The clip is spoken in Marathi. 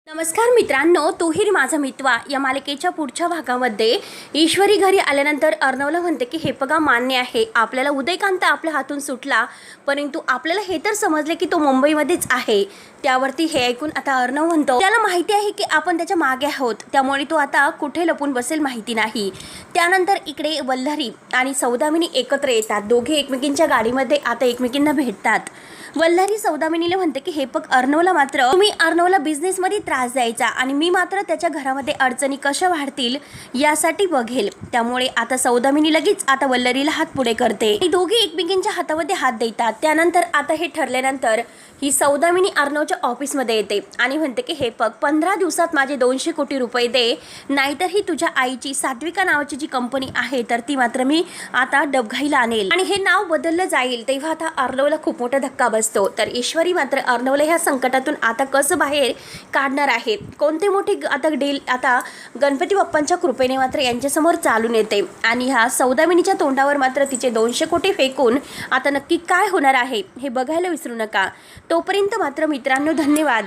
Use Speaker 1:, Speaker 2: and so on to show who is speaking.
Speaker 1: नमस्कार मित्रांनो, तूही माझा मितवा या मालिकेच्या पुढच्या भागामध्ये ईश्वरी घरी आल्यानंतर अर्णवला म्हणते की हे बघा, मान्य आहे आपल्याला उदयकांत आपल्या हातून सुटला, परंतु आपल्याला हे तर समजले की तो मुंबईमध्येच आहे। त्यावरती हे ऐकून आता अर्णव म्हणतो त्याला माहिती आहे की आपण त्याच्या मागे आहोत, त्यामुळे तो आता कुठे लपून बसेल माहिती नाही। त्यानंतर इकडे वल्लरी आणि सौदामिनी एकत्र येतात, दोघे एकमेकींच्या गाडीमध्ये आता एकमेकींना भेटतात। वल्लरी सौदामिनीला म्हणते की हे बघ अर्णवला, मात्र तुम्ही अर्णवला बिझनेसमध्ये त्रास द्यायचा आणि मी मात्र त्याच्या घरामध्ये अडचणी कशा वाढतील यासाठी बघेल। त्यामुळे आता सौदामिनी लगेच आता वल्लरीला हात पुढे करते, दोघे एकमेकींच्या हातामध्ये हात देतात। त्यानंतर आता हे ठरल्यानंतर ही सौदामिनी अर्णवच्या ऑफिसमध्ये येते आणि म्हणते की हे बघ, 15 दिवसात माझे 200 कोटी रुपये दे, नाहीतर ही तुझ्या आईची सात्विका नावाची जी कंपनी आहे तर ती मात्र मी आता डबघाईला आणेल आणि हे नाव बदललं जाईल। तेव्हा आता अर्णवला खूप मोठा धक्का बसतो। तर ईश्वरी मात्र अर्णवला ह्या संकटातून आता कसं बाहेर काढणार आहे, कोणते मोठे आता डील आता गणपती बाप्पांच्या कृपेने मात्र यांच्यासमोर चालून येते आणि ह्या सौदामिनीच्या तोंडावर मात्र तिचे 200 कोटी फेकून आता नक्की काय होणार आहे हे बघायला विसरू नका। तोपर्यंत मात्र मित्रांनो, धन्यवाद।